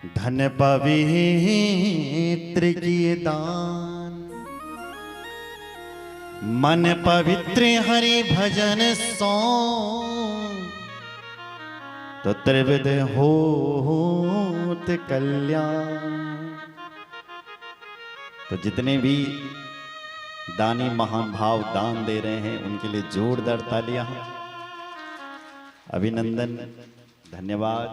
धन पवित्र किए दान, मन पवित्र हरि भजन सो, तो त्रिविध होत कल्याण। तो जितने भी दानी महान भाव दान दे रहे हैं उनके लिए जोरदार तालियां, अभिनंदन, धन्यवाद।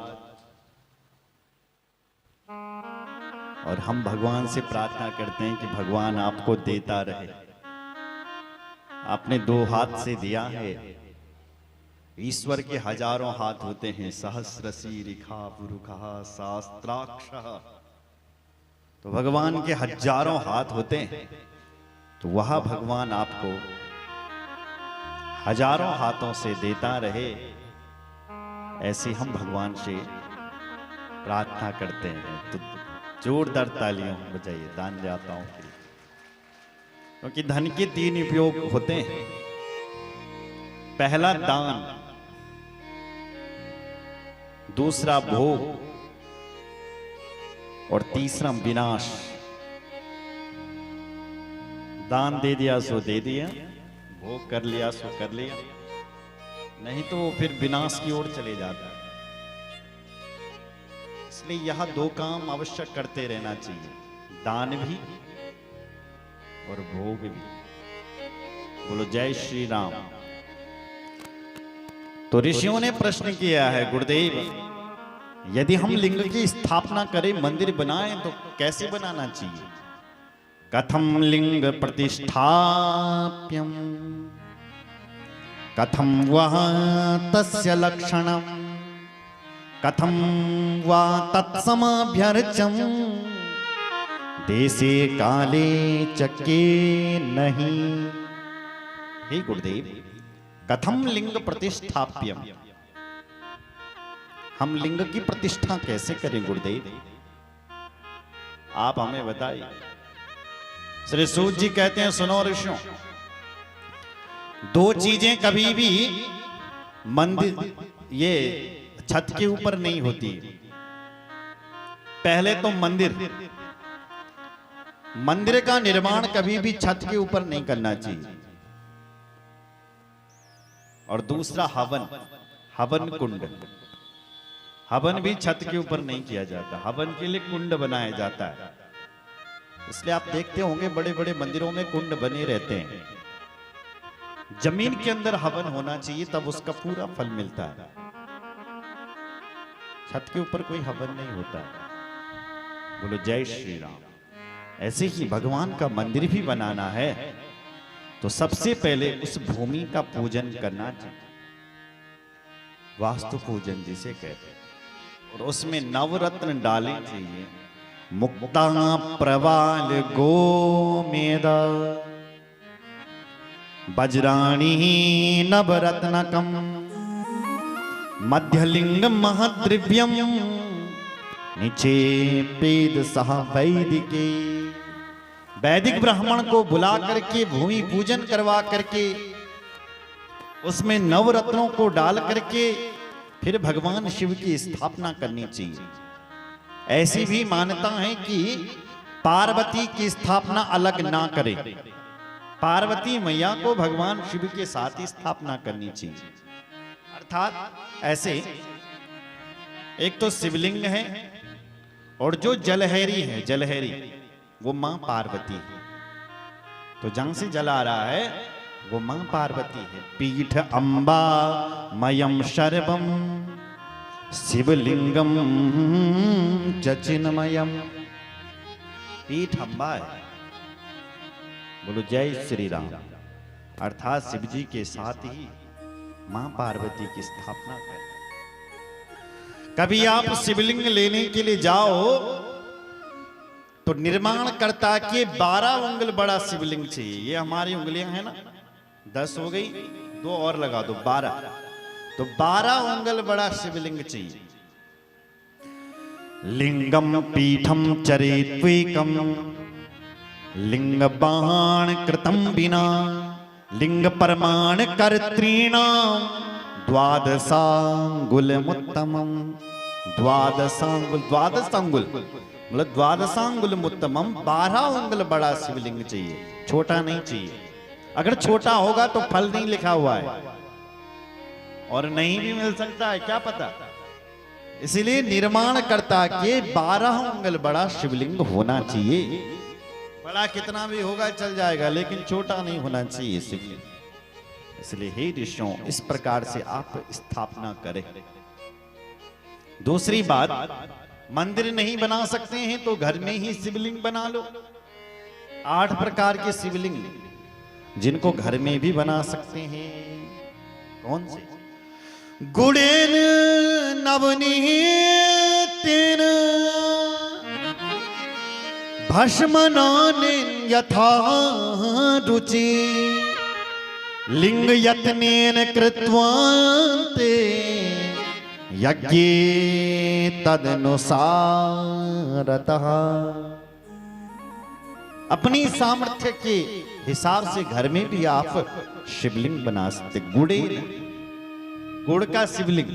और हम भगवान से प्रार्थना करते हैं कि भगवान आपको देता रहे। आपने 2 हाथ से दिया है, ईश्वर के हजारों हाथ होते हैं, सहस्रसी रिखा पुरुखा शास्त्राक्षः, तो भगवान के हजारों हाथ होते हैं। तो वह भगवान आपको हजारों हाथों से देता रहे, ऐसी हम भगवान से प्रार्थना करते हैं। तो जोरदार तालियों बजाइए दानदाताओं के लिए, क्योंकि धन के 3 उपयोग होते हैं। पहला दान, दूसरा भोग और तीसरा विनाश। दान दे दिया सो दे दिया, भोग कर लिया सो कर लिया, नहीं तो वो फिर विनाश की ओर चले जाता है। इसलिए यह 2 काम अवश्य करते रहना चाहिए, दान भी और भोग भी। बोलो जय श्री राम। तो ऋषियों ने प्रश्न किया है, गुरुदेव यदि हम लिंग की स्थापना करें, मंदिर बनाएं, तो कैसे बनाना चाहिए? कथम लिंग प्रतिष्ठाप्यम, कथम वह तस्य लक्षणम, कथम वा तत्समाभ्यर्चम, देशे काले चक्के नहीं। हे गुरुदेव, कथम लिंग प्रतिष्ठाप्यम, हम लिंग की प्रतिष्ठा कैसे करें गुरुदेव? आप हमें बताइए। श्री सूत जी कहते हैं, सुनो ऋषियों, 2 चीजें कभी भी मंदिर ये छत के ऊपर नहीं होती। पहले तो मंदिर का निर्माण कभी भी छत के ऊपर नहीं करना चाहिए। और दूसरा हवन कुंड, हवन भी छत के ऊपर नहीं किया जाता, हवन के लिए कुंड बनाया जाता है। इसलिए आप देखते होंगे बड़े बड़े मंदिरों में कुंड बने रहते हैं। जमीन के अंदर हवन होना चाहिए, तब उसका पूरा फल मिलता है। छत के ऊपर कोई हवन नहीं होता। बोलो जय श्री राम। ऐसे ही भगवान का मंदिर भी बनाना है तो सबसे पहले उस भूमि का पूजन करना चाहिए, वास्तु पूजन जिसे कहते हैं। और उसमें नवरत्न डाले चाहिए, मुक्ता प्रवाल गोमेद वज्राणी नवरत्नकम मध्यलिंग महद्रव्यम निचेपेद सह वैदिके। वैदिक ब्राह्मण को बुला करके भूमि पूजन करवा करके उसमें नवरत्नों को डाल करके फिर भगवान शिव की स्थापना करनी चाहिए। ऐसी भी मान्यता है कि पार्वती की स्थापना अलग ना करें, पार्वती मैया को भगवान शिव के साथ ही स्थापना करनी चाहिए। अर्थात ऐसे एक तो शिवलिंग है और जो जलहरी है, जलहरी वो मां पार्वती है। तो जहां से जल आ रहा है वो मां पार्वती है। पीठ अंबा मयम शर्वम शिवलिंगम चचिन्मयम। पीठ अंबा है। बोलो जय श्री राम। अर्थात शिव जी के साथ ही मां पार्वती की स्थापना कर। कभी आप शिवलिंग लेने के लिए जाओ तो निर्माणकर्ता के 12 उंगल बड़ा शिवलिंग चाहिए। ये हमारी उंगलियां हैं ना, 10 हो गई, 2 और लगा दो 12, तो 12 उंगल बड़ा शिवलिंग चाहिए। लिंगम पीठम चरेत्वेकम लिंग बाण कृतम बिना लिंग परमाण कर्तॄणाम द्वादशांगुलमुत्तमम्। द्वादशांगुल मतलब द्वादशांगुल उत्तमम, 12 उंगल बड़ा शिवलिंग चाहिए, छोटा नहीं चाहिए। अगर छोटा होगा तो फल नहीं लिखा हुआ है और नहीं भी मिल सकता है, क्या पता। इसलिए निर्माणकर्ता के 12 उंगल बड़ा शिवलिंग होना चाहिए। बड़ा कितना भी होगा चल जाएगा, लेकिन छोटा नहीं होना चाहिए शिवलिंग। इसलिए हे ऋषियों, इस प्रकार से आप स्थापना करें। दूसरी बात, मंदिर नहीं बना सकते हैं तो घर में ही शिवलिंग बना लो। 8 प्रकार के शिवलिंग जिनको घर में भी बना सकते हैं। कौन से? गुड़ेन नवनीतेन भस्मनानेन यथा रुचि लिंग यत्नेन कृत्वान्ते यज्ञे तदनुसारतः। अपनी सामर्थ्य के हिसाब से घर में भी आप शिवलिंग बना सकते। गुड़े, गुड़ का शिवलिंग,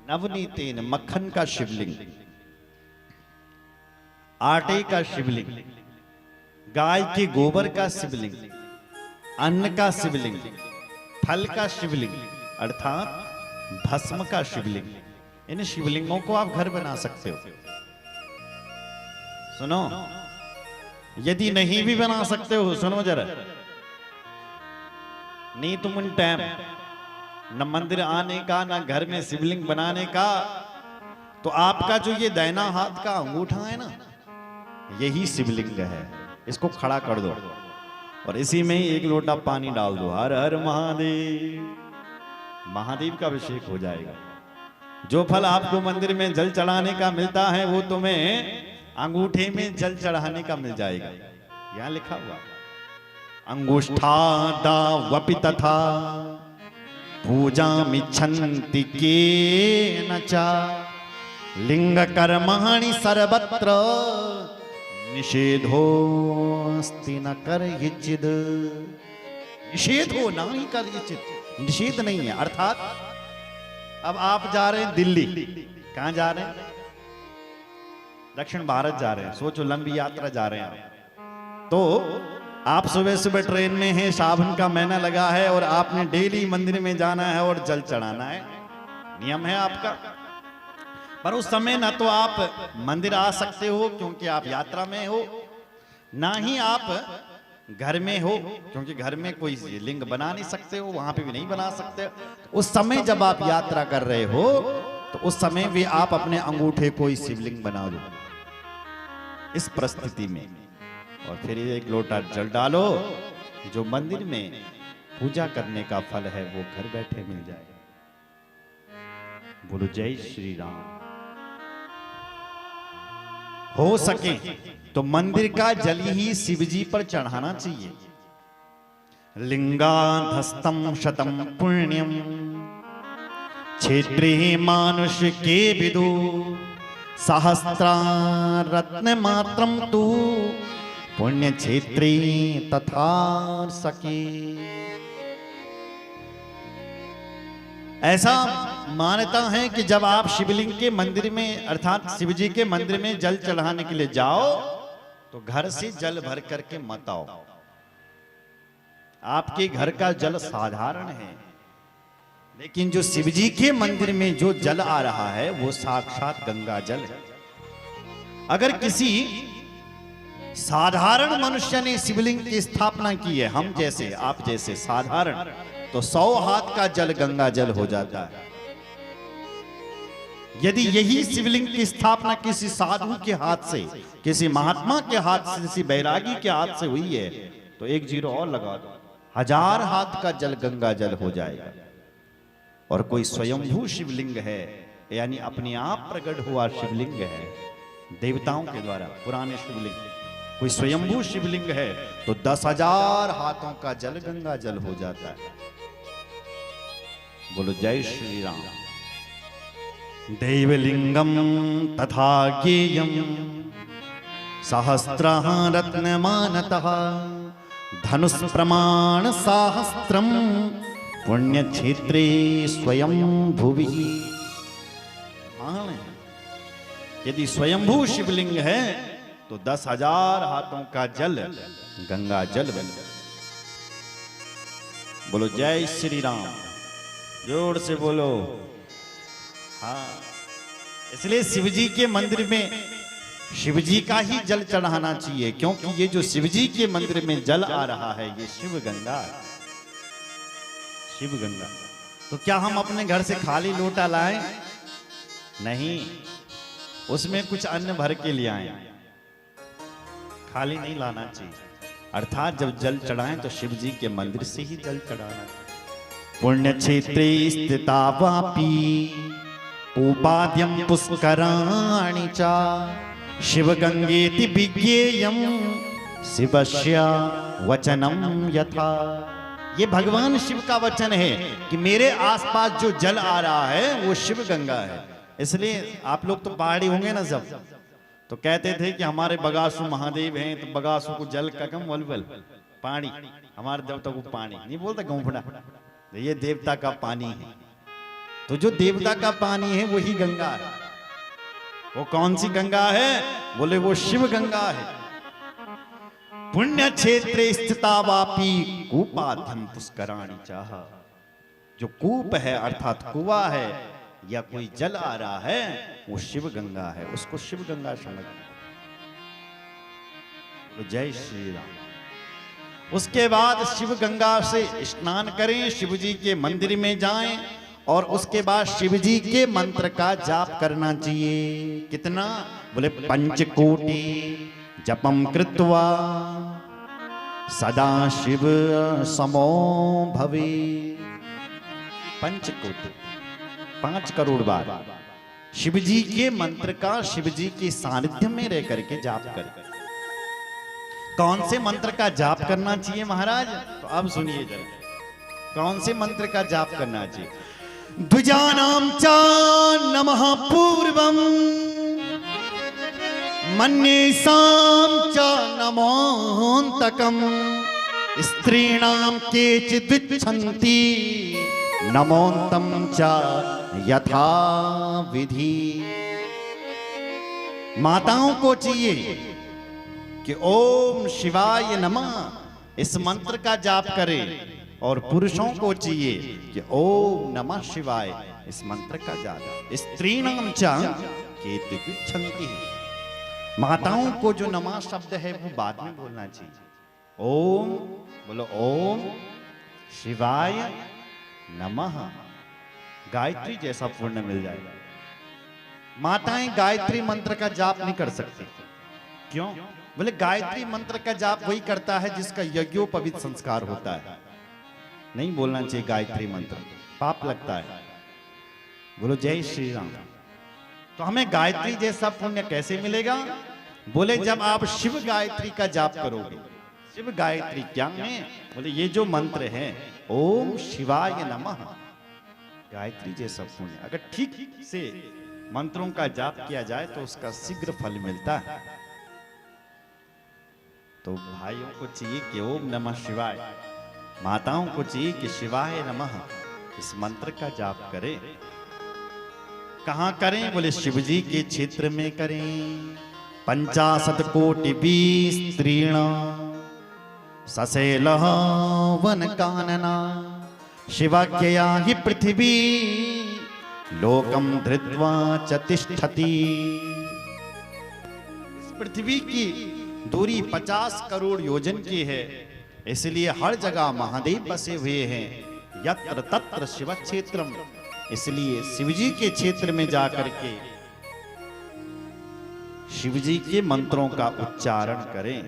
नवनीतेन मक्खन का शिवलिंग, आटे का शिवलिंग, गाय के गोबर का शिवलिंग, अन्न का शिवलिंग, फल का शिवलिंग अर्थात भस्म का शिवलिंग। इन शिवलिंगों को आप घर बना सकते हो। सुनो, यदि नहीं भी बना सकते हो, सुनो जरा, नहीं तुम उन टाइम न मंदिर आने का न घर में शिवलिंग बनाने का, तो आपका जो ये दाहिना हाथ का अंगूठा है ना, यही शिवलिंग है। इसको खड़ा कर दो और इसी में ही 1 लोटा पानी डाल दो। हर हर महादेव, महादेव का अभिषेक हो जाएगा। जो फल आपको मंदिर में जल चढ़ाने का मिलता है वो तुम्हें अंगूठे में जल चढ़ाने का मिल जाएगा। यहां लिखा हुआ, अंगुष्ठादावपि तथा पूजामिच्छन्ति केन च लिंग कर्माणि सर्वत्र निषेधोस्ति न कर्हिचिद। निषेध हो ना ही कर्हिचिद, निषेध नहीं है। अर्थात अब आप जा रहे हैं दिल्ली, कहां जा रहे हैं? दक्षिण भारत जा रहे हैं। सोचो, लंबी यात्रा जा रहे हैं। तो आप सुबह सुबह ट्रेन में हैं, सावन का महीना लगा है और आपने डेली मंदिर में जाना है और जल चढ़ाना है, नियम है आपका। पर उस समय ना तो आप मंदिर आ सकते हो क्योंकि आप यात्रा में हो, ना ही आप घर में हो क्योंकि घर में कोई लिंग बना नहीं सकते हो, वहां पे भी नहीं बना सकते। उस समय जब आप यात्रा कर रहे हो तो उस समय भी आप अपने अंगूठे को ही शिवलिंग बना लो इस परिस्थिति में, और फिर 1 लोटा जल डालो। जो मंदिर में पूजा करने का फल है वो घर बैठे मिल जाए। बोलो जय श्री राम। हो सके तो मंदिर का जल ही शिव जी पर चढ़ाना चाहिए। लिंगाधस्तम शतम पुण्यम क्षेत्रे मानुष के विदु सहस्रा रत्न मात्रम तू पुण्य क्षेत्रे तथा सके। ऐसा मान्यता है कि जब आप शिवलिंग के मंदिर में अर्थात शिव जी के मंदिर में जल चढ़ाने के लिए जाओ तो घर से जल भर करके मत आओ। आपके घर का जल साधारण है, लेकिन जो शिव जी के मंदिर में जो जल आ रहा है वो साक्षात गंगा जल है। अगर किसी साधारण मनुष्य ने शिवलिंग की स्थापना की है, हम जैसे आप जैसे साधारण, तो 100 हाथ का जल गंगा जल हो जाता है। यदि यही शिवलिंग की स्थापना किसी साधु के हाथ से, किसी महात्मा के हाथ से, किसी बैरागी के हाथ से हुई है तो 1 जीरो और लगा दो, 1000 हाथ का जल गंगा जल हो जाएगा। और कोई स्वयंभू शिवलिंग है यानी अपने आप प्रकट हुआ शिवलिंग है देवताओं के द्वारा, पुराने शिवलिंग, कोई स्वयंभू शिवलिंग है तो 10,000 हाथों का जल गंगा जल हो जाता है। बोलो जय श्री राम। देवलिंगम तथा ज्ञेयम सहस्रः रत्नमानतः धनुष प्रमाण सहस्त्रम पुण्य क्षेत्रे स्वयं भुवि। महान है। यदि स्वयंभू शिवलिंग है तो 10,000 हाथों का जल गंगा जल बन जाए। बोलो जय श्री राम, जोर से बोलो। हाँ, इसलिए शिवजी के मंदिर में शिवजी का ही जल चढ़ाना चाहिए, क्योंकि ये जो शिवजी के मंदिर में जल आ रहा है ये शिव गंगा है, शिव गंगा। तो क्या हम अपने घर से खाली लोटा लाएं? नहीं, उसमें कुछ अन्न भर के ले आए, खाली नहीं लाना चाहिए। अर्थात जब जल चढ़ाएं तो शिव जी के मंदिर से ही जल चढ़ाना। पुण्य क्षेत्रे स्थिता वापी उपाद्यम पुष्कराणि च शिव गंगेति विज्ञेयम शिवस्य वचनम यथा। ये भगवान शिव का वचन है कि मेरे आसपास जो जल आ रहा है वो शिव गंगा है। इसलिए आप लोग तो पहाड़ी होंगे ना, सब तो कहते थे कि हमारे बगासु महादेव हैं, तो बगासु को जल का कम वलवल पानी, हमारे देवता को पानी नहीं बोलता गौफड़ा, ये देवता का पानी है। तो जो देवता का पानी है वही गंगा है। वो कौन सी गंगा है? बोले वो शिव गंगा है। पुण्य क्षेत्रे स्थिता वापी कूपाध्यम पुष्कराणि चाह। जो कूप है अर्थात कुआं है या कोई जल आ रहा है वो शिव गंगा है, उसको शिव गंगा समझ। तो जय श्री राम। उसके बाद शिव गंगा से स्नान करें, शिव जी के मंदिर में जाएं और उसके बाद शिव जी के मंत्र का जाप करना चाहिए। कितना? बोले पंचकोटि जपम कृत्वा सदा शिव समो भवे। पंचकोटि 5 करोड़ बार शिव जी के मंत्र का शिव जी के सानिध्य में रह करके जाप कर। कौन से मंत्र का जाप करना चाहिए महाराज? तो अब सुनिए जरा, कौन से मंत्र का जाप करना चाहिए? द्विजानां च नमः पूर्वं मन्येषां च नमोऽन्तकं स्त्रीणां केचिदिच्छन्ति नमोऽन्तं च यथा विधि। माताओं को चाहिए कि ओम शिवाय नमः इस मंत्र का जाप करें, और पुरुषों को चाहिए कि ओम नमः शिवाय इस मंत्र का जाप। स्त्रीणां च केचिदिच्छन्ति, माताओं को जो नमः शब्द है वो बाद में बोलना चाहिए। ओम बोलो ओम शिवाय नमः, गायत्री जैसा पुण्य मिल जाएगा। माताएं गायत्री मंत्र का जाप नहीं कर सकती। क्यों? बोले गायत्री मंत्र का जाप वही करता है जिसका यज्ञोपवीत संस्कार होता है। नहीं बोलना चाहिए गायत्री मंत्र, पाप लगता है। बोलो जय श्री राम। तो हमें गायत्री जैसा पुण्य कैसे मिलेगा? बोले जब आप शिव गायत्री का जाप करोगे। शिव गायत्री क्या है? बोले ये जो मंत्र है ओम शिवाय नमः, गायत्री जैसा पुण्य अगर ठीक से मंत्रों का जाप किया जाए तो उसका शीघ्र फल मिलता है। तो भाइयों को चाहिए कि ओम नमः शिवाय, माताओं को चाहिए कि शिवाय नमः इस मंत्र का जाप करें। कहां करें? बोले शिव जी के क्षेत्र में करें। 50 कोटि स्त्रीण ससेल वन कानना शिवाख्यया हि पृथ्वी लोकम धृत्वा च तिष्ठति। इस पृथ्वी की दूरी 50 करोड़ योजन की है, इसलिए हर जगह महादेव बसे हुए हैं। यत्र तत्र शिव क्षेत्रम, इसलिए शिवजी के क्षेत्र में जाकर के शिवजी के मंत्रों का उच्चारण करें।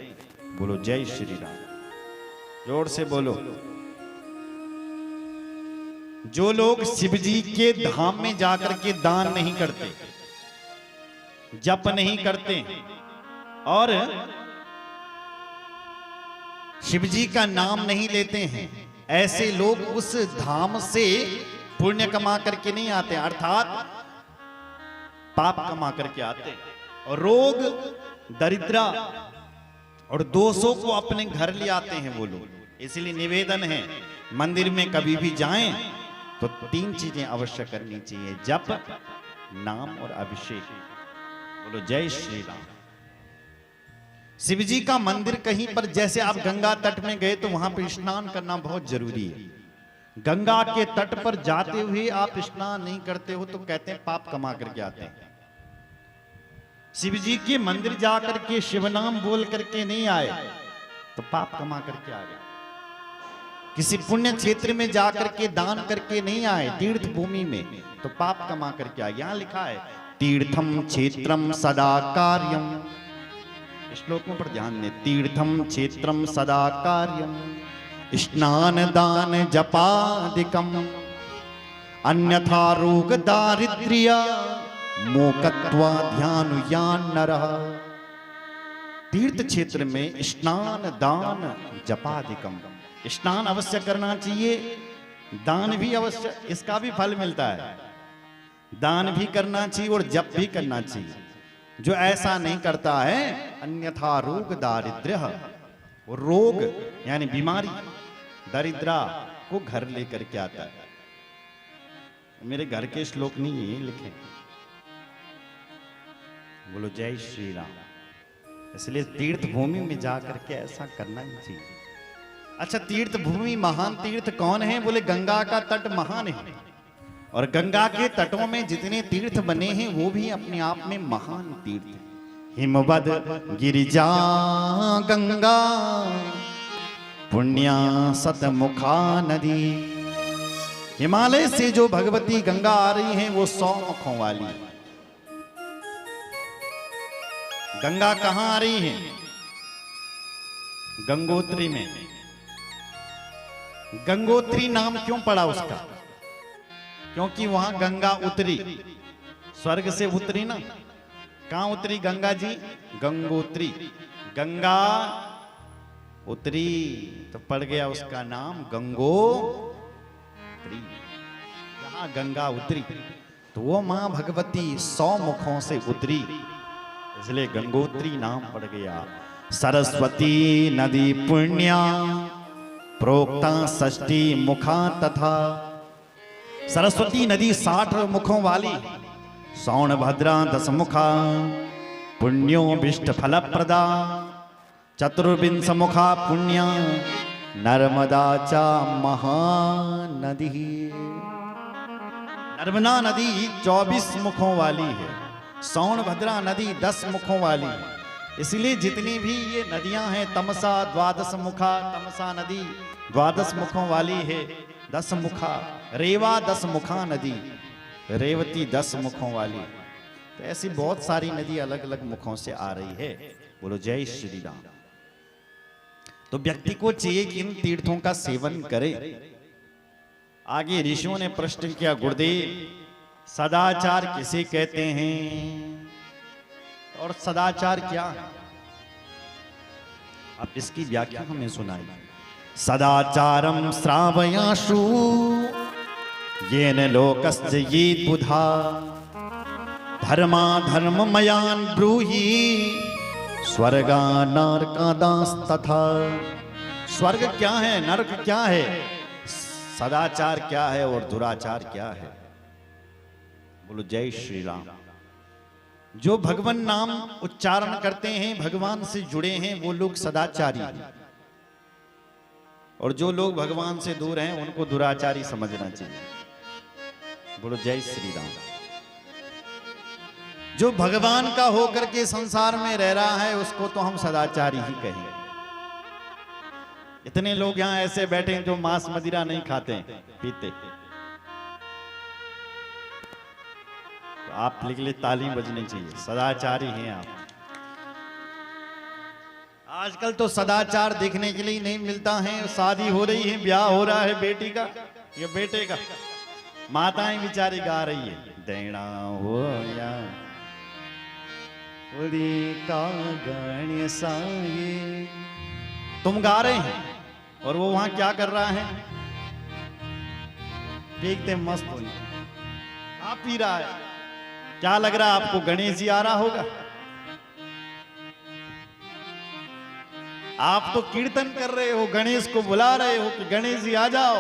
बोलो जय श्री राम, जोर से बोलो। जो लोग शिवजी के धाम में जाकर के दान नहीं करते, जप नहीं करते और शिवजी का नाम नहीं लेते हैं, ऐसे लोग उस धाम से पुण्य कमा करके नहीं आते, अर्थात पाप कमा करके आते और रोग, दरिद्रा और दोषों को अपने घर ले आते हैं वो लोग। इसलिए निवेदन है, मंदिर में कभी भी जाएं तो 3 चीजें अवश्य करनी चाहिए। जप, नाम और अभिषेक। बोलो जय श्री राम। शिव जी का मंदिर कहीं पर, जैसे आप गंगा तट में गए तो वहां पर स्नान करना बहुत जरूरी है। गंगा के तट पर जाते हुए आप स्नान नहीं करते हो तो कहते हैं पाप कमा करके आते हैं। शिव जी के मंदिर जाकर के शिव नाम बोल करके नहीं आए तो पाप कमा करके आ गए। किसी पुण्य क्षेत्र में जाकर के दान करके नहीं आए, तीर्थ भूमि में, तो पाप कमा करके आए। यहां लिखा है तीर्थम क्षेत्रम सदा कार्यम। श्लोकों पर ध्यान दें। तीर्थम क्षेत्रम सदा कार्यम स्नान दान जपादिकम अन्यथा रोग दारिद्र्य मोकत्वा ध्यान यान नरः। तीर्थ क्षेत्र में स्नान दान जपादिकम, स्नान अवश्य करना चाहिए, दान भी अवश्य, इसका भी फल मिलता है। दान भी करना चाहिए और जप भी करना चाहिए। जो ऐसा नहीं करता है अन्यथा रोग दारिद्र्य, रोग यानी बीमारी, दरिद्रा को घर लेकर के आता है। मेरे घर के श्लोक नहीं है लिखे। बोलो जय श्री राम। इसलिए तीर्थ भूमि में जाकर के ऐसा करना ही चाहिए। अच्छा, तीर्थ भूमि महान तीर्थ कौन है? बोले गंगा का तट महान है, और गंगा के तटों में जितने तीर्थ बने हैं वो भी अपने आप में महान तीर्थ हैं। हिमवद गिरिजा गंगा पुण्या सतमुखा नदी। हिमालय से जो भगवती गंगा आ रही हैं वो 100 मुखों वाली। गंगा कहां आ रही है? गंगोत्री में। गंगोत्री नाम क्यों पड़ा उसका? क्योंकि वहां गंगा उतरी, स्वर्ग से उतरी ना। कहां उतरी गंगा जी? गंगोत्री। गंगा उतरी तो पड़ गया उसका नाम गंगोत्री। जहां गंगा उतरी तो वो मां भगवती 100 मुखों से उतरी, इसलिए गंगोत्री नाम पड़ गया। सरस्वती नदी पुण्या प्रोक्ता 60 मुखा तथा। सरस्वती नदी 60 मुखों वाली, सौण भद्रा 10 मुखा, पुण्यो विष्ट फल प्रदा, चतुर्विंश मुखा पुण्या, नर्मदा चा महानदी। नर्मदा नदी 24 मुखों वाली है, सौण भद्रा नदी 10 मुखों वाली है। इसलिए जितनी भी ये नदियां हैं, तमसा 12 मुखा, तमसा नदी 12 मुखों वाली है, 10 मुखा। रेवा 10 मुखा नदी, रेवती 10 मुखों वाली। तो ऐसी बहुत सारी नदी अलग अलग मुखों से आ रही है। बोलो जय श्री राम। तो व्यक्ति को चाहिए कि इन तीर्थों का सेवन करे। आगे ऋषियों ने प्रश्न किया, गुरुदेव सदाचार किसे कहते हैं और सदाचार क्या है? आप इसकी व्याख्या हमें सुनाइए। सदाचारम श्रावयाशु येन लोकस्य ये बुधा धर्मा धर्ममयान ब्रूहि स्वर्गा नरकादास तथा। स्वर्ग क्या है, नरक क्या है, सदाचार क्या है और दुराचार क्या है? बोलो जय श्री राम। जो भगवान नाम उच्चारण करते हैं, भगवान से जुड़े हैं, वो लोग सदाचारी हैं, और जो लोग भगवान से दूर हैं उनको दुराचारी समझना चाहिए। बोलो जय श्री राम। जो भगवान का होकर के संसार में रह रहा है उसको तो हम सदाचारी ही कहेंगे। इतने लोग यहां ऐसे बैठे हैं जो मांस मदिरा नहीं खाते पीते, तो आप लिख ले, ताली बजनी चाहिए, सदाचारी हैं आप। आजकल तो सदाचार देखने के लिए नहीं मिलता है। शादी हो रही है, ब्याह हो रहा है बेटी का या बेटे का, माताएं बेचारी गा रही है, देना हो या का गणेशाये। तुम गा रहे हैं और वो वहां क्या कर रहा है? देखते मस्त हो, आप पी रहा है। क्या लग रहा है आपको गणेश जी आ रहा होगा? आप तो कीर्तन कर रहे हो, गणेश को बुला रहे हो कि गणेश जी आ जाओ,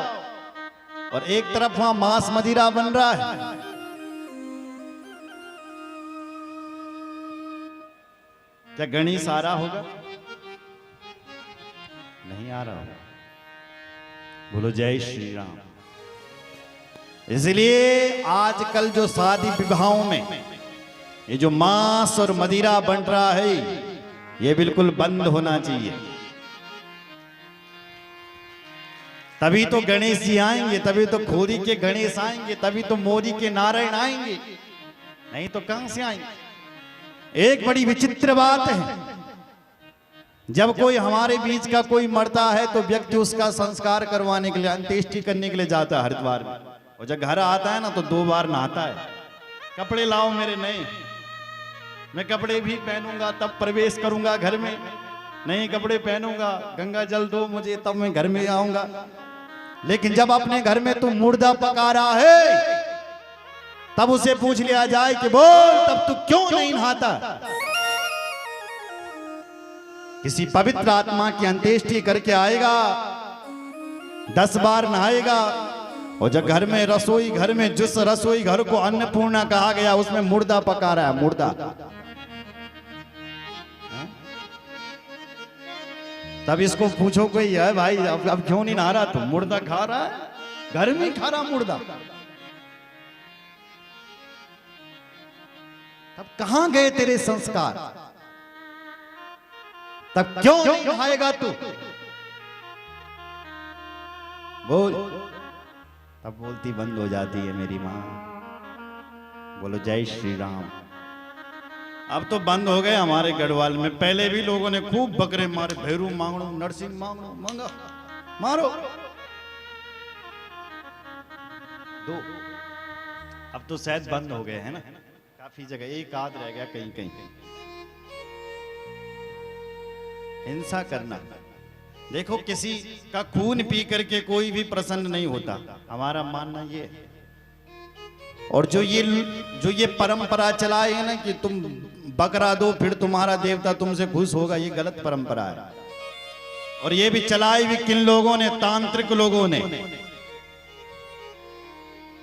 और एक तरफ वहां मांस मदिरा बन रहा है। क्या गणेश आ रहा होगा? नहीं आ रहा होगा। बोलो जय श्री राम। इसलिए आजकल जो शादी विवाहों में ये जो मांस और मदिरा बन रहा है, ये बिल्कुल बंद होना चाहिए। तभी तो गणेश जी आएंगे, तभी तो खोरी के गणेश आएंगे, तभी तो मोदी के नारायण आएंगे, नहीं तो कहां से आएंगे। एक बड़ी विचित्र बात है, जब कोई हमारे बीच का कोई मरता है तो व्यक्ति उसका संस्कार करवाने के लिए, अंत्येष्टि करने के लिए जाता है हरिद्वार में, और जब घर आता है ना तो 2 बार नहाता है। कपड़े लाओ मेरे नए, मैं कपड़े भी पहनूंगा तब प्रवेश करूंगा घर में, नए कपड़े पहनूंगा, गंगा जल दो मुझे तब मैं घर में आऊंगा। लेकिन जब अपने घर में तू मुर्दा पका रहा है, तब उसे पूछ लिया जाए कि बोल तब तू क्यों नहीं नहाता। किसी पवित्र आत्मा की अंत्येष्टि करके आएगा, 10 बार नहाएगा, और जब घर में रसोई घर में जिस रसोई घर को अन्नपूर्णा कहा गया उसमें मुर्दा पका रहा है, मुर्दा, तब इसको पूछो कोई है भाई अब क्यों नहीं नहा रहा, तो मुर्दा खा रहा है, घर में खा रहा मुर्दा। तब कहां गए तेरे संस्कार, तब क्यों नहीं नहाएगा तू, बोल। तब बोलती बंद हो जाती है मेरी मां। बोलो जय श्री राम। अब तो बंद हो गए हमारे गढ़वाल में, पहले भी लोगों ने खूब बकरे मारे, भैरू मांगड़ो, नरसिंह मांगड़ो, मांगा मारो दो। अब तो शायद बंद हो गए हैं ना काफी जगह, एक आध रह गया कहीं कहीं। हिंसा करना, देखो किसी का खून पी करके कोई भी प्रसन्न नहीं होता, हमारा मानना ये है। और जो ये परंपरा चलाए है ना कि तुम बकरा दो फिर तुम्हारा देवता तुमसे खुश होगा, ये गलत परंपरा है। और ये भी चलाई भी किन लोगों ने, तांत्रिक लोगों ने।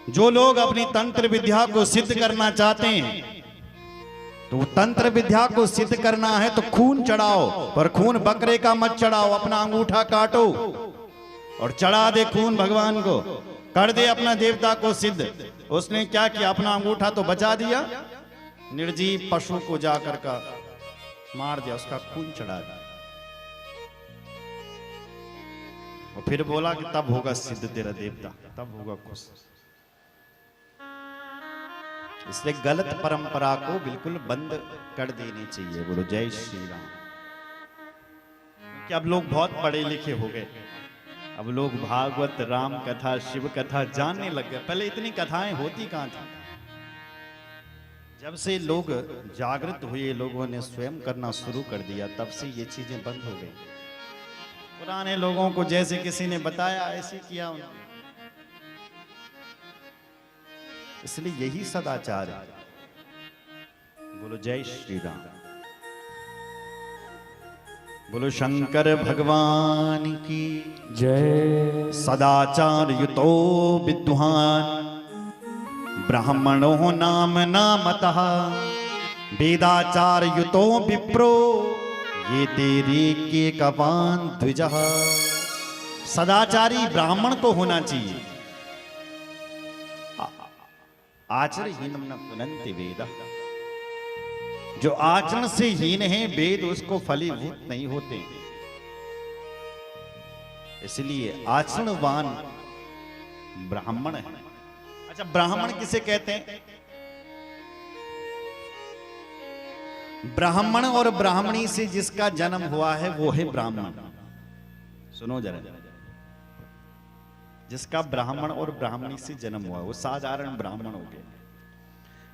जो लोग अपनी तंत्र विद्या को सिद्ध करना चाहते हैं, तो तंत्र विद्या को सिद्ध करना है तो खून चढ़ाओ, पर खून बकरे का मत चढ़ाओ, अपना अंगूठा काटो और चढ़ा दे खून भगवान को, कर दे अपना देवता को सिद्ध। उसने क्या किया, अपना अंगूठा तो बचा दिया, निर्जीव पशु को जाकर का मार दिया, उसका खून चढ़ा दिया, और फिर बोला कि तब होगा सिद्ध तेरा देवता, तब होगा खुश। इसलिए गलत परंपरा को बिल्कुल बंद कर देनी चाहिए। बोलो जय श्री राम। कि अब लोग बहुत पढ़े लिखे हो गए, अब लोग भागवत, राम कथा, शिव कथा जानने लग गए। पहले इतनी कथाएं होती कहां थी। जब से लोग जागृत हुए, लोगों ने स्वयं करना शुरू कर दिया, तब से ये चीजें बंद हो गई। पुराने लोगों को जैसे किसी ने बताया ऐसे किया उन्होंने। इसलिए यही सदाचार है। बोलो जय श्री राम। बोलो शंकर भगवान की जय। सदाचार युतो विद्वान ब्राह्मणो नाम नामतः वेदाचार युतो विप्रो ये तेरे के कपान द्विजः। सदाचारी ब्राह्मण को होना चाहिए। आचरणहीनम न पुनन्ति वेद। जो आचरण से हीन है, वेद उसको फलीभूत नहीं होते। इसलिए आचरणवान ब्राह्मण है। अच्छा, ब्राह्मण किसे कहते हैं? ब्राह्मण और ब्राह्मणी से जिसका जन्म हुआ है वो है ब्राह्मण। सुनो जरा, जिसका ब्राह्मण और ब्राह्मणी से जन्म हुआ वो साधारण ब्राह्मण हो गए।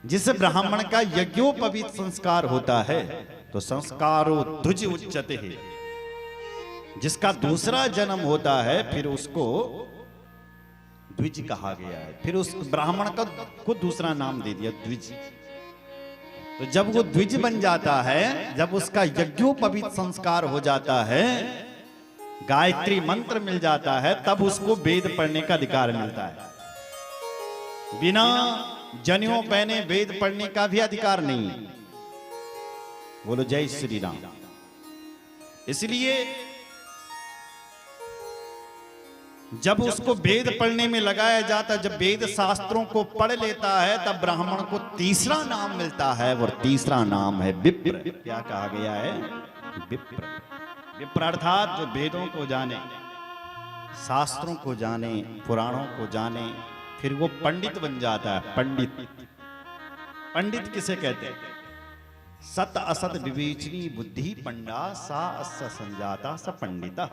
जिस ब्राह्मण का यज्ञोपवीत संस्कार होता है तो संस्कारो द्विज उच्यते है। जिसका दूसरा जन्म होता है फिर उसको द्विज कहा गया है। फिर उस ब्राह्मण का को दूसरा नाम दे दिया द्विज। तो जब वो द्विज बन जाता है, जब उसका यज्ञोपवीत संस्कार हो जाता है, गायत्री मंत्र मिल जाता है, तब उसको वेद पढ़ने का अधिकार मिलता है। बिना जनेऊ पहने वेद पढ़ने का भी अधिकार नहीं है। बोलो जय श्री राम। इसलिए जब उसको वेद पढ़ने में लगाया जाता, जब वेद शास्त्रों को पढ़ लेता है, तब ब्राह्मण को तीसरा नाम मिलता है, और तीसरा नाम है विप्र। क्या कहा गया है? विप्र। विप्र अर्थात जो वेदों को जाने, शास्त्रों को जाने, पुराणों को जाने, फिर वो पंडित बन जाता है। पंडित, पंडित किसे कहते हैं? सत असत विवेचनी बुद्धि पंडा सा अस्य संजाता स पंडिता।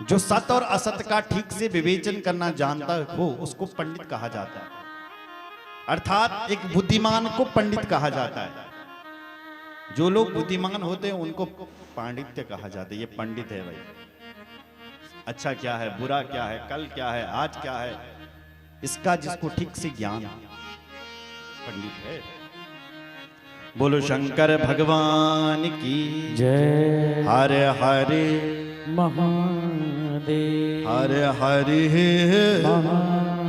जो सत और असत का ठीक से विवेचन करना जानता हो उसको पंडित कहा जाता है। अर्थात एक बुद्धिमान को पंडित कहा जाता है। जो लोग बुद्धिमान होते हैं उनको पांडित्य कहा जाता है। ये पंडित है भाई। अच्छा क्या है, बुरा क्या है, कल क्या है, आज क्या है, इसका जिसको ठीक से ज्ञान, पंडित है। बोलो शंकर भगवान की जय। हर हरे महादेव हर हरे महादेव।